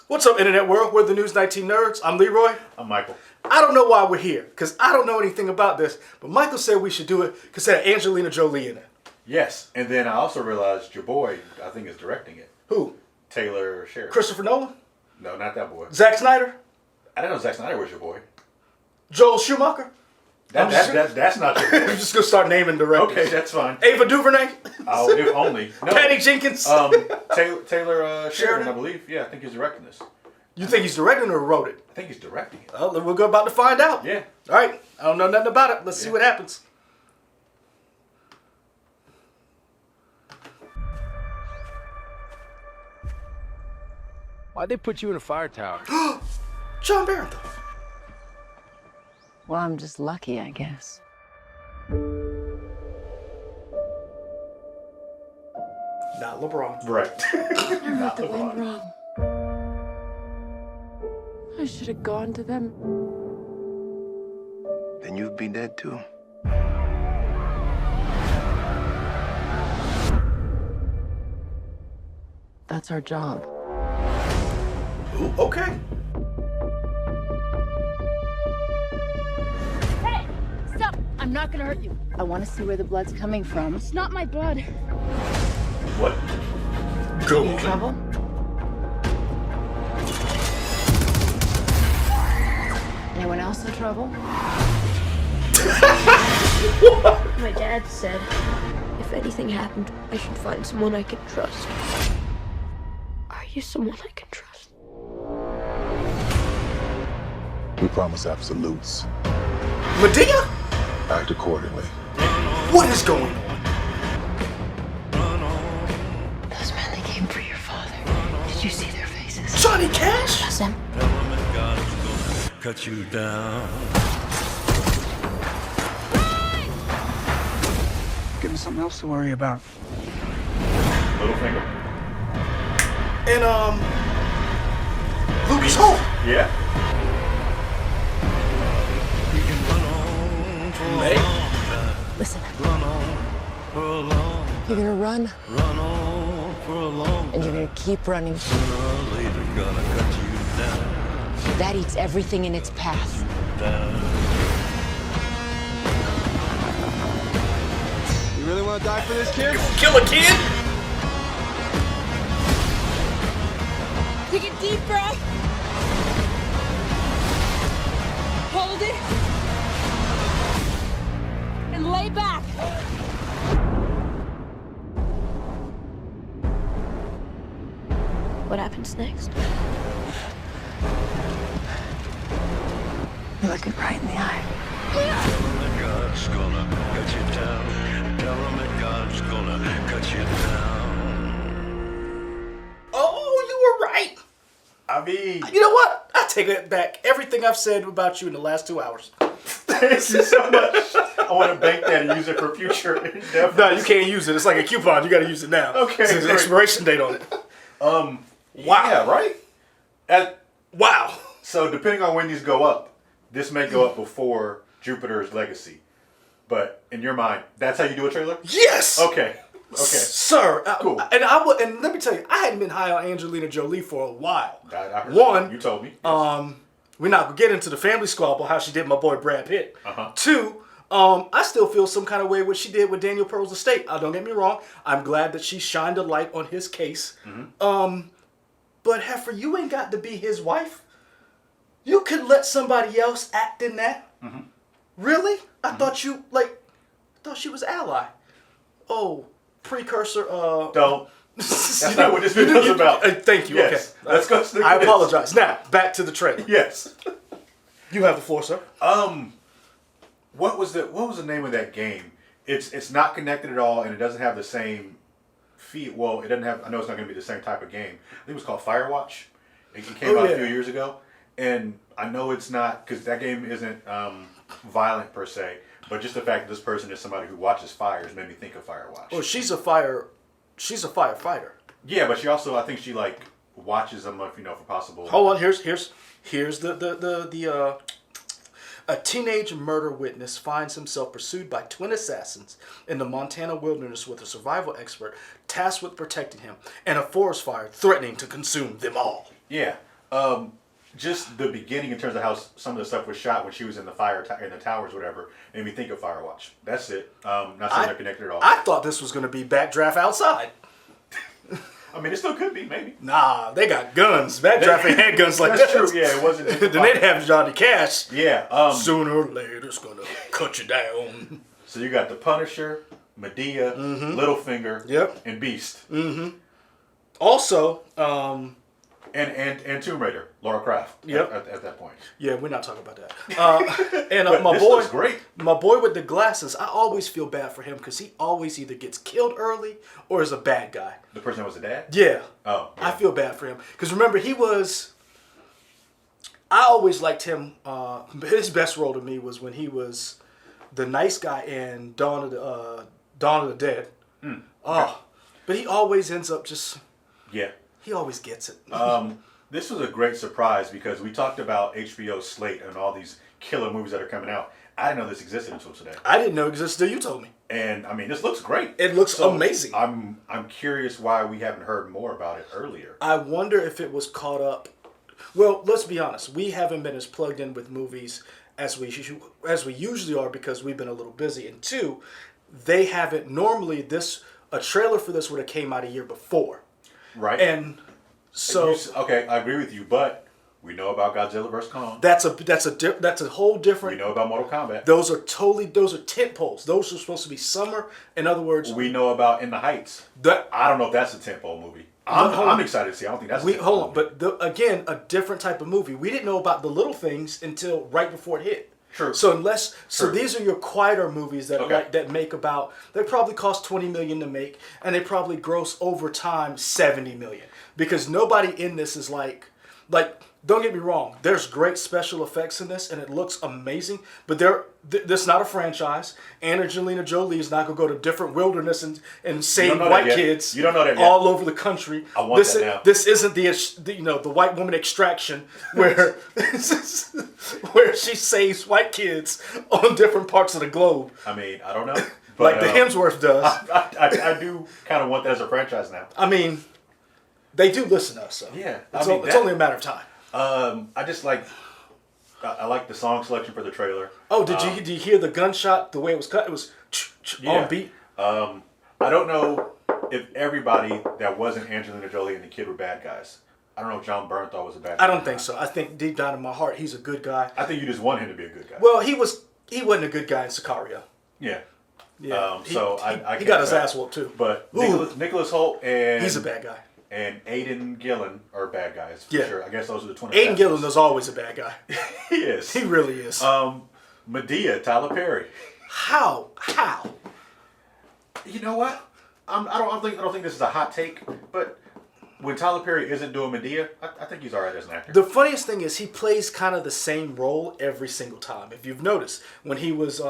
What's up, Internet World? We're the News 19 Nerds. I'm Leroy. I'm Michael. I don't know why we're here, because I don't know anything about this, but Michael said we should do it because it had Angelina Jolie in it. Yes, and then I also realized your boy, I think, is directing it. Who? Taylor Sheridan. Christopher Nolan? No, not that boy. Zack Snyder? I didn't know Zack Snyder was your boy. Joel Schumacher? That's not your boy. I'm just going to start naming directors. Okay, that's fine. Ava DuVernay? Oh, if only. No. Patty Jenkins? Taylor Sheridan, I believe. Yeah, I think he's directing this. You think he's directing or wrote it? I think he's directing it. Oh, we're about to find out. Yeah. All right. I don't know nothing about it. Let's see what happens. Why'd they put you in a fire tower? John Barrington. Well, I'm just lucky, I guess. Not LeBron. Right. Not the way wrong. I should have gone to them. Then you'd be dead too. That's our job. Ooh, okay. Hey! Stop! I'm not gonna hurt you. I want to see where the blood's coming from. It's not my blood. What? Go In on. trouble? Anyone else in trouble? My dad said if anything happened, I should find someone I can trust. Are you someone I can trust? We promise absolutes. Madea? Act accordingly. What is going on? Those men that came for your father. Did you see their faces? Johnny Cash? That's them. Cut you down. Give me something else to worry about. Littlefinger. And, Lucas Holt. Yeah. We can run on for a May? long time. Listen, Run on for a long you're gonna run, Run on for a long and you're gonna keep running. Sooner or later, gonna cut you down. That eats everything in its path. Down. You really want to die for this kid? Kill a kid? Take a deep breath. Hold it. And lay back. What happens next? You're looking right in the eye. Tell 'em that God's gonna cut you down. Tell 'em that God's gonna cut you down. Oh, you were right. I mean, You know what? I take it back. Everything I've said about you in the last 2 hours. thank you so much. I want to bank that and use it for future endeavors. No, you can't use it. It's like a coupon. You got to use it now. Okay, There's an great. expiration date on it. Wow. Yeah, right? Wow. So depending on when these go up, this may go up before Jupiter's Legacy. But in your mind, that's how you do a trailer? Yes. Okay. Okay. Sir. Cool. And let me tell you, I hadn't been high on Angelina Jolie for a while. I heard One, you told me. We're not gonna get into the family squabble how she did my boy Brad Pitt. Uh-huh. Two, I still feel some kind of way what she did with Daniel Pearl's estate. Don't get me wrong. I'm glad that she shined a light on his case. Mm-hmm. But Heifer, you ain't got to be his wife. You could let somebody else act in that. Mm-hmm. Really? I thought she was ally. Oh, precursor. Don't. That's not what this video is about. Thank you. Yes. Okay. Let's go to the I quiz. apologize. Now back to the trailer. Yes. You have the floor, sir. What was the name of that game? It's not connected at all, and it doesn't have the same feel. Well, it doesn't have. I know it's not going to be the same type of game. I think it was called Firewatch. It came out a few years ago, and I know it's not because that game isn't violent per se, but just the fact that this person is somebody who watches fires made me think of Firewatch. Well, she's a firefighter. Yeah, but she also, I think she like watches them, for possible. Hold on. Here's the A teenage murder witness finds himself pursued by twin assassins in the Montana wilderness with a survival expert tasked with protecting him and a forest fire threatening to consume them all. Yeah. Just the beginning in terms of how some of the stuff was shot when she was in the in the towers, whatever, made me think of Firewatch. That's it. Not saying they're connected at all. I thought this was going to be Backdraft Outside. I mean, it still could be, maybe. Nah, they got guns. Backdraft ain't had guns like That's that. true. Yeah, it wasn't. Then they'd have Johnny Cash. Yeah. Sooner or later, it's going to cut you down. So you got the Punisher, Madea, Littlefinger, Yep. and Beast. Also, And Tomb Raider, Laura Croft. Yep. At that point. yeah, we're not talking about that. And my This boy, looks great. my boy with the glasses, I always feel bad for him because he always either gets killed early or is a bad guy. The person that was the dad. Yeah. Oh. Yeah. I feel bad for him because remember I always liked him. His best role to me was when he was the nice guy in Dawn of the Dead. But he always ends up just. Yeah. He always gets it. This was a great surprise because we talked about HBO's slate and all these killer movies that are coming out. I didn't know this existed until today. I didn't know it existed till you told me. And I mean, this looks great. It looks amazing. I'm curious why we haven't heard more about it earlier. I wonder if it was caught up. Well, let's be honest. We haven't been as plugged in with movies as we usually are because we've been a little busy. And two, they haven't normally a trailer for this would have came out a year before. Right. And so okay, I agree with you, but we know about Godzilla vs Kong. that's a whole different. We know about Mortal Kombat. Those are tent poles. Those are supposed to be summer. In other words, We know about In the Heights. that I don't know if that's a tentpole movie. Hold on. I'm excited to see. I don't think that's a tentpole hold on, movie. but again, a different type of movie. We didn't know about the little things until right before it hit. True. So True. these are your quieter movies that Okay. that make about. They probably cost $20 million to make, and they probably gross over time $70 million because nobody in this is like. Don't get me wrong. There's great special effects in this, and it looks amazing. But this is not a franchise. Angelina Jolie is not going to go to different wilderness and save know that white yet. kids. You don't know that yet. All over the country. I want that now. This isn't the white woman extraction where where she saves white kids on different parts of the globe, I mean, I don't know. But, like the Hemsworth does. I do kind of want that as a franchise now. I mean, they do listen to us, so Yeah, it's, I mean, it's only a matter of time. I just like. I like the song selection for the trailer. Oh, did you hear the gunshot? The way it was cut, it was Yeah. on beat. I don't know if everybody that wasn't Angelina Jolie and the kid were bad guys. I don't know if John Bernthal was a bad guy. I don't think so. I think deep down in my heart, he's a good guy. I think you just want him to be a good guy. Well, he wasn't a good guy in Sicario. Yeah. Yeah. So I he can't got his tell. ass whooped too. But Ooh. Nicholas Hoult and He's a bad guy. And Aidan Gillen are bad guys for Yeah. sure. I guess those are the 20. Aiden Gillen is always a bad guy. He is. He really is. Madea, Tyler Perry. How? You know what? I don't think this is a hot take, but when Tyler Perry isn't doing Madea, I think he's alright as an actor. The funniest thing is he plays kind of the same role every single time. If you've noticed, when he was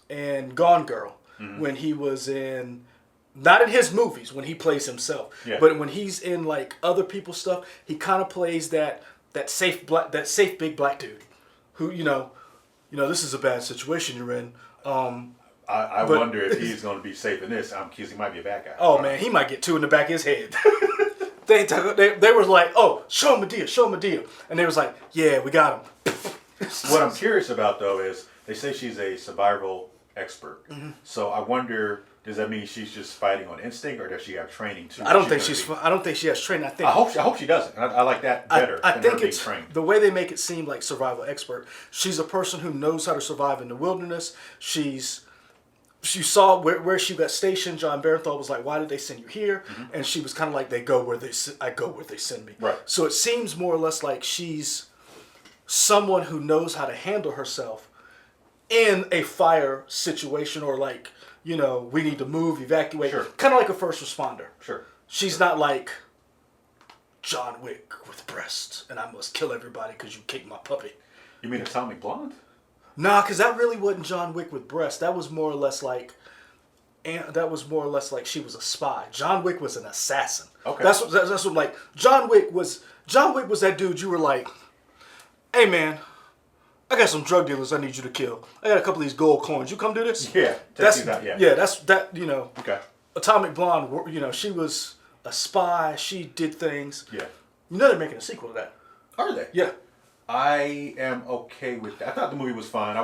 in Gone Girl, when he was in, not in his movies, when he plays himself, Yeah. but when he's in like other people's stuff, he kind of plays that safe big black dude, who this is a bad situation you're in. I wonder if he's going to be safe in this. Because he might be a bad guy. Oh man, he might get two in the back of his head. They were like, oh, show Madea, and they was like, yeah, we got him. What I'm curious about though is they say she's a survival expert. So I wonder, does that mean she's just fighting on instinct, or does she have training too? I don't think she has training. I hope she doesn't. I like that better. I than think her being it's trained. the way they make it seem like survival expert. She's a person who knows how to survive in the wilderness. She saw where she got stationed. John Bernthal was like, "Why did they send you here?" And she was kind of like, I go where they send me." Right. So it seems more or less like she's someone who knows how to handle herself in a fire situation, or like, we need to move, evacuate. Sure. Kind of like a first responder. Sure. She's not like John Wick with breasts, and I must kill everybody because you kicked my puppy. You mean Atomic Blonde? Nah, because that really wasn't John Wick with breasts. That was more or less like she was a spy. John Wick was an assassin. Okay. That's what like John Wick was that dude you were like, hey man, I got some drug dealers I need you to kill. I got a couple of these gold coins. You come do this? Yeah. That's yeah. that's that. Okay. Atomic Blonde. She was a spy. She did things. Yeah. They're making a sequel to that. Are they? Yeah. I am okay with that. I thought the movie was fine.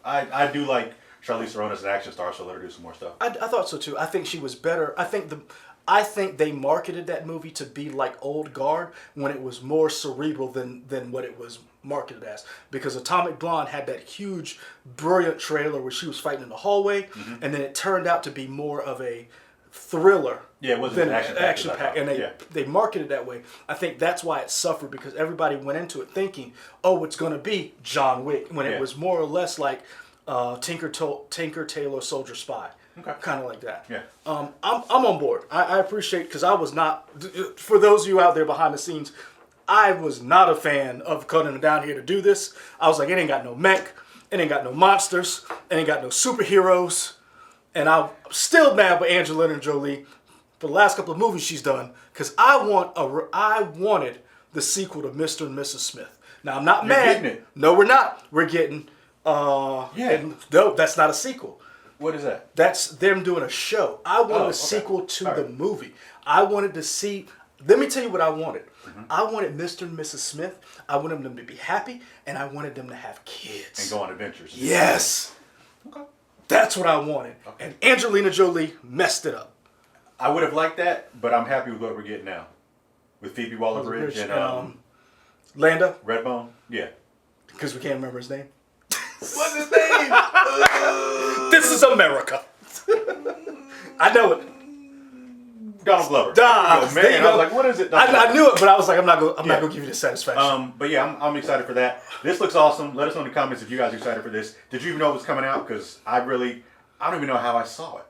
I do like Charlize Theron as an action star, so let her do some more stuff. I thought so too. I think she was better. I think they marketed that movie to be like Old Guard when it was more cerebral than what it was marketed as. Because Atomic Blonde had that huge, brilliant trailer where she was fighting in the hallway, and then it turned out to be more of a thriller. Yeah, it wasn't than an action pack, and yeah. they marketed it that way. I think that's why it suffered, because everybody went into it thinking, oh, it's going to be John Wick, when it was more or less like Tinker Tailor Soldier Spy. Okay. Kind of like that. Yeah. I'm on board. I appreciate, because I was not, for those of you out there behind the scenes, I was not a fan of cutting them down here to do this. I was like, it ain't got no mech, it ain't got no monsters, it ain't got no superheroes, and I'm still mad with Angelina Jolie for the last couple of movies she's done, because I wanted the sequel to Mr. and Mrs. Smith. Now I'm not mad. Getting it. No, we're not. We're getting. No, that's not a sequel. What is that? That's them doing a show. I wanted a sequel to the movie. I wanted to see. Let me tell you what I wanted. I wanted Mr. and Mrs. Smith. I wanted them to be happy, and I wanted them to have kids And go on adventures. Yes. Okay. That's what I wanted. Okay. And Angelina Jolie messed it up. I would have liked that, but I'm happy with what we're getting now. With Phoebe Waller-Bridge and Landa, Redbone. Yeah. because we can't remember his name. What's his name? This is America. I know it. Donald Glover. There Oh, you man. go. I was like, what is it? I knew it, but I was like, I'm not gonna give you the satisfaction. But yeah, I'm excited for that. This looks awesome. Let us know in the comments if you guys are excited for this. Did you even know it was coming out? Because I don't even know how I saw it.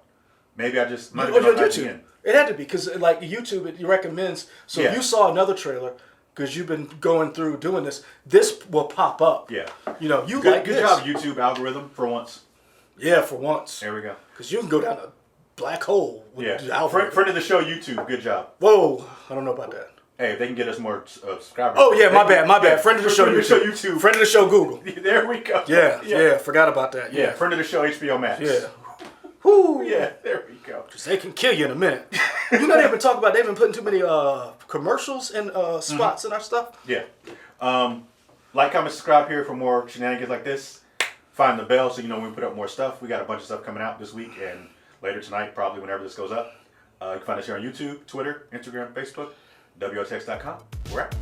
Maybe I just might have been on YouTube. IGN. It had to be, because like YouTube, it recommends. So if you saw another trailer, because you've been going through doing this will pop up. Yeah. You know, you Good, like good this. job, YouTube algorithm, for once. Yeah, for once. There we go. Because you can go down a black hole with the Yeah. algorithm. Friend of the show, YouTube. Good job. Whoa, I don't know about that. Hey, if they can get us more subscribers. Oh yeah, my bad. Yeah, Friend of the show, YouTube. Friend of the show, Google. There we go. Yeah, forgot about that. Yeah, friend of the show, HBO Max. Yeah. Whoo, yeah, there we go. Because they can kill you in a minute. You know, they've been putting too many commercials and spots in our stuff. Yeah. Like, comment, subscribe here for more shenanigans like this. Find the bell so you know when we put up more stuff. We got a bunch of stuff coming out this week and later tonight, probably whenever this goes up. You can find us here on YouTube, Twitter, Instagram, Facebook, WOTX.com. We're out.